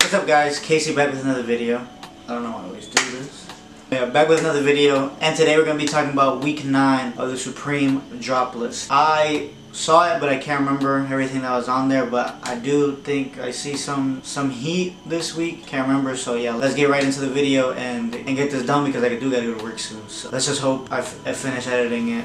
What's up guys, Keysy back with another video. I don't know why I always do this. Yeah, back with another video, and today we're going to be talking about week 9 of the Supreme drop list. I saw it, but I can't remember everything that was on there, but I do think I see some heat this week. Can't remember, so yeah, let's get right into the video and get this done because I do gotta go to work soon. So let's just hope I finish editing it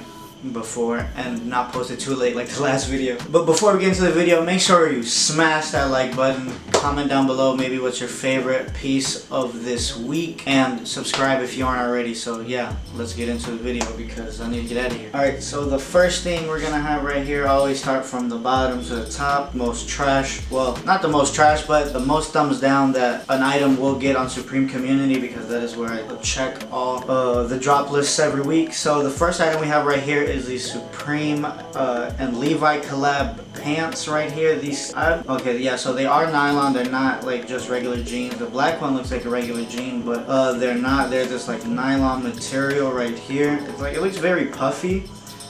before and not post it too late like the last video. But before we get into the video, make sure you smash that like button, comment down below maybe what's your favorite piece of this week, and subscribe if you aren't already. So yeah, let's get into the video because I need to get out of here. Alright, so the first thing we're gonna have right here, I always start from the bottom to the top. Most trash, well, not the most trash, but the most thumbs down that an item will get on Supreme Community, because that is where I check all the drop lists every week. So the first item we have right here is the Supreme and Levi collab pants right here. These okay, yeah, so they are nylon. They're not like just regular jeans. The black one looks like a regular jean, but they're not. They're this like nylon material right here. It's like, it looks very puffy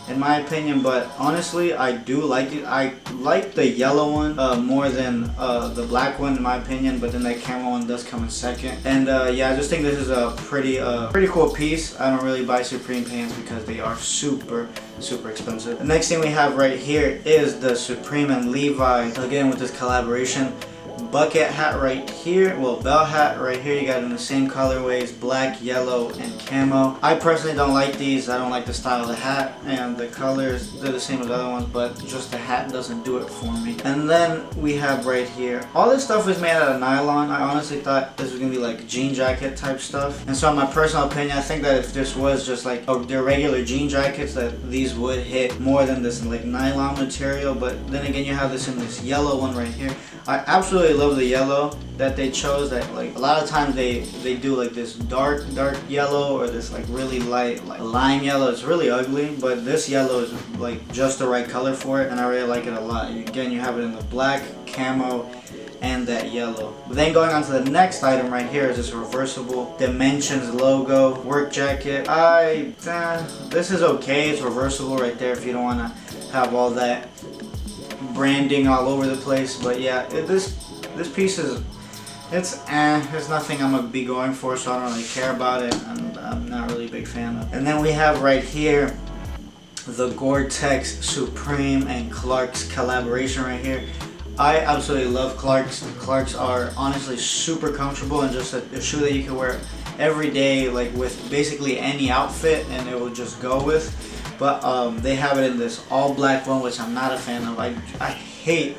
in my opinion, but honestly I do like it. I like the yellow one more than the black one in my opinion, but then that camo one does come in second. And yeah, I just think this is a pretty cool piece. I don't really buy Supreme pants because they are super expensive. The next thing we have right here is the Supreme and Levi, again with this collaboration bucket hat right here, well, bell hat right here. You got it in the same colorways, black, yellow, and camo. I personally don't like these. I don't like the style of the hat, and the colors, they're the same as the other ones, but just the hat doesn't do it for me. And then we have right here, all this stuff is made out of nylon. I honestly thought this was gonna be like jean jacket type stuff, and so in my personal opinion, I think that if this was just like their regular jean jackets, that these would hit more than this like nylon material. But then again, you have this in this yellow one right here. I absolutely love the yellow that they chose. That like a lot of times they do like this dark yellow or this like really light like lime yellow. It's really ugly, but this yellow is like just the right color for it, and I really like it a lot. Again, you have it in the black, camo, and that yellow. But then going on to the next item right here is this reversible Dimensions logo work jacket. This is okay. It's reversible right there if you don't want to have all that branding all over the place. But yeah, this piece is, it's nothing I'm gonna be going for, so I don't really care about it, and I'm not really a big fan of it. And then we have right here the Gore-Tex Supreme and Clarks collaboration right here. I absolutely love Clarks. Clarks are honestly super comfortable and just a shoe that you can wear every day, like with basically any outfit, and it will just go with. But they have it in this all black one, which I'm not a fan of. I hate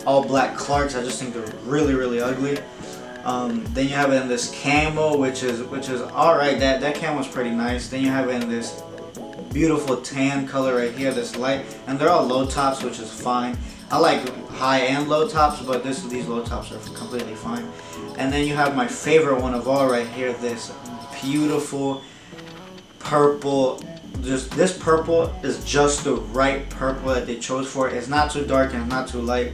all black Clarks. I just think they're really ugly. Then you have it in this camo, which is alright. That camo is pretty nice. Then you have it in this beautiful tan color right here, this light, and they're all low tops, which is fine. I like high and low tops, but these low tops are completely fine. And then you have my favorite one of all right here, this beautiful purple. This purple is just the right purple that they chose for it. It's not too dark and not too light.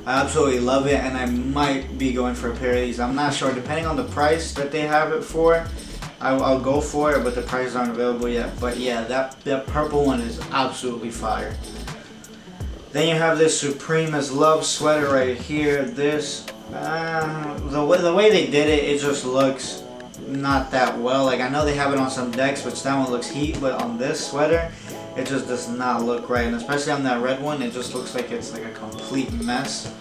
I absolutely love it, and I might be going for a pair of these. I'm not sure, depending on the price that they have it for. I'll go for it, but the prices aren't available yet. But yeah, that purple one is absolutely fire. Then you have this Supreme is Love sweater right here. This the way they did it, it just looks not that well. Like, I know they have it on some decks, which that one looks heat, but on this sweater it just does not look right, and especially on that red one, it just looks like it's like a complete mess,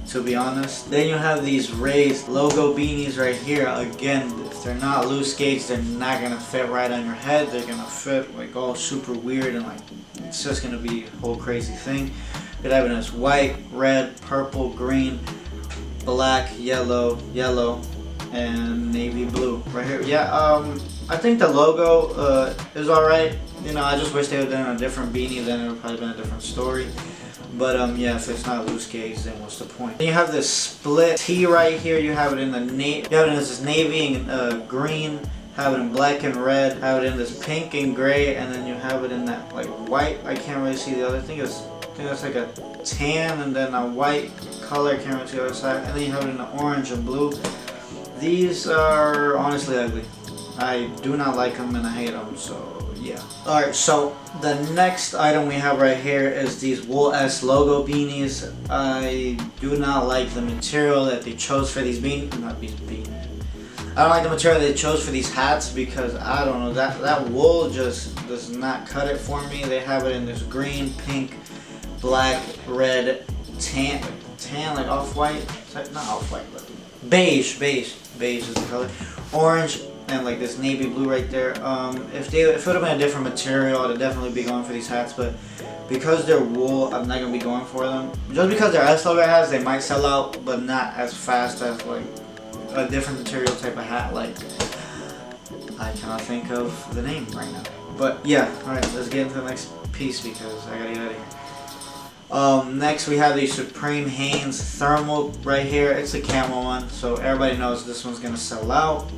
to be honest. Then you have these raised logo beanies right here. Again, if they're not loose skates, they're not gonna fit right on your head. They're gonna fit like all super weird, and like it's just gonna be a whole crazy thing. You have it as white, red, purple, green, black, yellow, and navy blue right here. Yeah, I think the logo is alright. You know, I just wish they would have done a different beanie, then it would probably been a different story. But yeah, if it's not loose gauge, then what's the point? Then you have this split tee right here. You have it in the you have it in this navy and green. Have it in black and red. Have it in this pink and gray, and then you have it in that like white. I can't really see the other thing. I think that's like a tan and then a white color. I can't really see the other side. And then you have it in the orange and blue. These are honestly ugly. I do not like them and I hate them. So yeah. Alright, so the next item we have right here is these Wool S logo beanies. I do not like the material that they chose for these beanies. Not these beanies. I don't like the material they chose for these hats because I don't know, that wool just does not cut it for me. They have it in this green, pink, black, red, tan like off-white, not off-white, but beige is the color, orange, and like this navy blue right there. If it would have been a different material, I'd definitely be going for these hats, but because they're wool, I'm not gonna be going for them. Just because they're S logo hats, they might sell out, but not as fast as like a different material type of hat. Like, I cannot think of the name right now. But yeah, alright, let's get into the next piece because I gotta get out of here. Next we have the Supreme Hanes Thermal right here. It's a camo one, so everybody knows this one's gonna sell out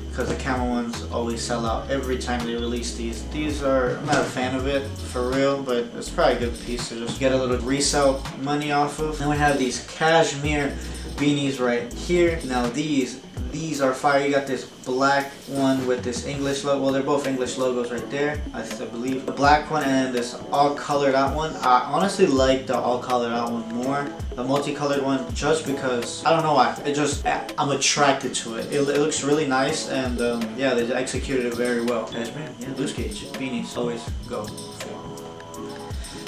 because the camo ones always sell out every time they release these. These are, I'm not a fan of it for real, but it's probably a good piece to just get a little resale money off of. Then we have these cashmere beanies right here. Now these are fire. You got this black one with this English logo. Well, they're both English logos right there, I believe. The black one and this all colored out one. I honestly like the all colored out one more, the multicolored one, just because I don't know why. I'm attracted to it. It looks really nice, and yeah, they executed it very well. Cashmere, yeah, loose gauge beanies always go for.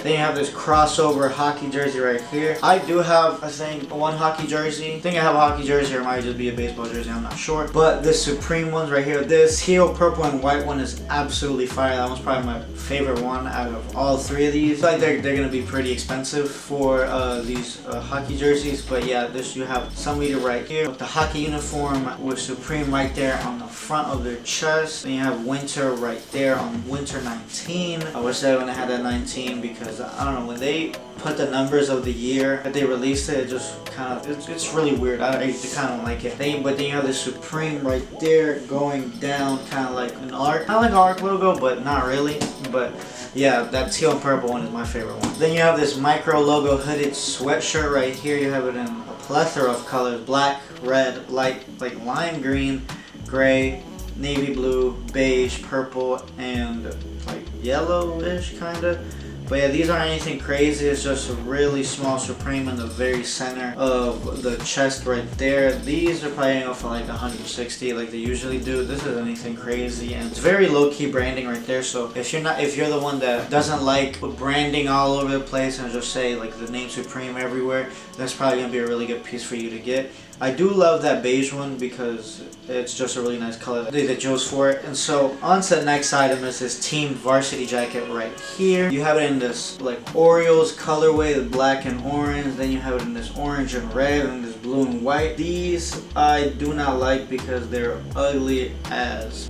Then you have this crossover hockey jersey right here. I do have, I think, one hockey jersey. I think I have a hockey jersey, or it might just be a baseball jersey, I'm not sure. But this Supreme ones right here, this teal, purple, and white one is absolutely fire. That one's probably my favorite one out of all three of these. I feel like they're gonna be pretty expensive for these hockey jerseys. But yeah, this you have some meter right here with the hockey uniform with Supreme right there on the front of their chest. Then you have winter right there on winter 19. I wish I wouldn't have had that 19 because I don't know, when they put the numbers of the year that they released it just kind of, it's really weird. I kind of don't like it. But then you have the Supreme right there going down, kind of like an arc, kind of like an arc logo, but not really. But yeah, that teal and purple one is my favorite one. Then you have this micro logo hooded sweatshirt right here. You have it in a plethora of colors: black, red, light, like lime green, gray, navy blue, beige, purple, and like yellowish kind of. But yeah, these aren't anything crazy. It's just a really small Supreme in the very center of the chest right there. These are probably going for like 160 like they usually do. This isn't anything crazy, and it's very low-key branding right there. So if you're the one that doesn't like branding all over the place and just say like the name Supreme everywhere, that's probably going to be a really good piece for you to get. I do love that beige one because it's just a really nice color they chose for it. And so on to the next item is this team varsity jacket right here. You have it in this like Orioles colorway, the black and orange. Then you have it in this orange and red and this blue and white. These I do not like because they're ugly as.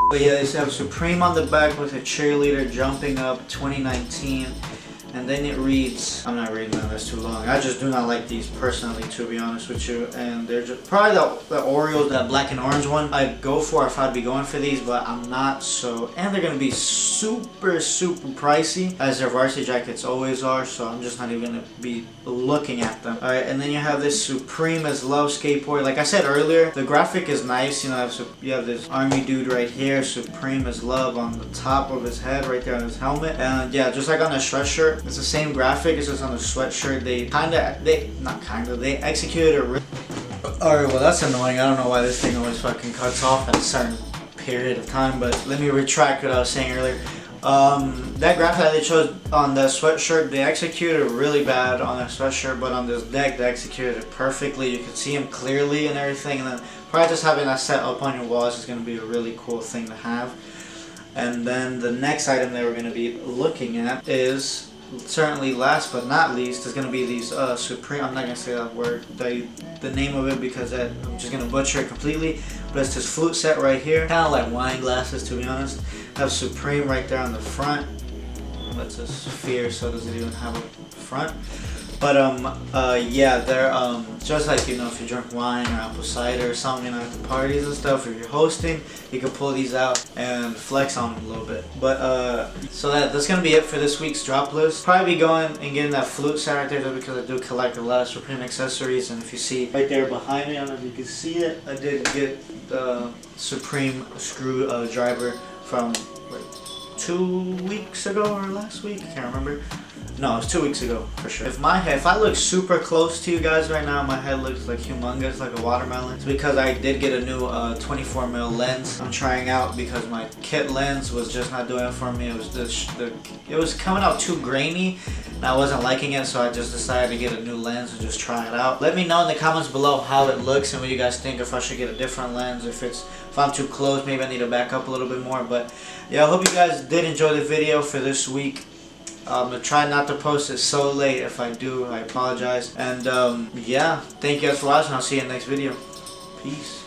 But yeah, they have Supreme on the back with a cheerleader jumping up 2019. And then it reads, I'm not reading that, that's too long. I just do not like these personally, to be honest with you. And they're just probably the Orioles, that black and orange one, I'd go for if I'd be going for these, but I'm not. So, and they're gonna be super pricey, as their varsity jackets always are. So I'm just not even gonna be looking at them. All right, and then you have this Supreme as Love skateboard. Like I said earlier, the graphic is nice. You know, you have this army dude right here, Supreme as Love on the top of his head, right there on his helmet. And yeah, just like on the sweatshirt. It's the same graphic, it's just on the sweatshirt. They executed a really... Alright, well that's annoying. I don't know why this thing always fucking cuts off at a certain period of time, but let me retract what I was saying earlier. That graphic that they chose on the sweatshirt, they executed really bad on their sweatshirt, but on this deck, they executed it perfectly. You can see them clearly and everything, and then probably just having that set up on your wall is just going to be a really cool thing to have. And then the next item that we're going to be looking at is... certainly last but not least is going to be these Supreme, I'm not going to say that word, the name of it, because I'm just going to butcher it completely, but it's this flute set right here, kind of like wine glasses, to be honest. Have Supreme right there on the front. That's a sphere, so it doesn't even have a front. But yeah, they're just like, you know, if you drink wine or apple cider or something, you know, at the parties and stuff, if you're hosting, you can pull these out and flex on them a little bit. But so that's gonna be it for this week's drop list. Probably be going and getting that flute set right there, just because I do collect a lot of Supreme accessories. And if you see right there behind me, I don't know if you can see it, I did get the Supreme screw driver from like 2 weeks ago or last week. I can't remember. No, it was 2 weeks ago for sure. If I look super close to you guys right now, my head looks like humongous, like a watermelon. It's because I did get a new 24mm lens I'm trying out because my kit lens was just not doing it for me. It was coming out too grainy and I wasn't liking it, so I just decided to get a new lens and just try it out. Let me know in the comments below how it looks and what you guys think, if I should get a different lens, if I'm too close, maybe I need to back up a little bit more. But yeah, I hope you guys did enjoy the video for this week. I'm gonna try not to post it so late. If I do, I apologize. And yeah, thank you guys for watching. I'll see you in the next video. Peace.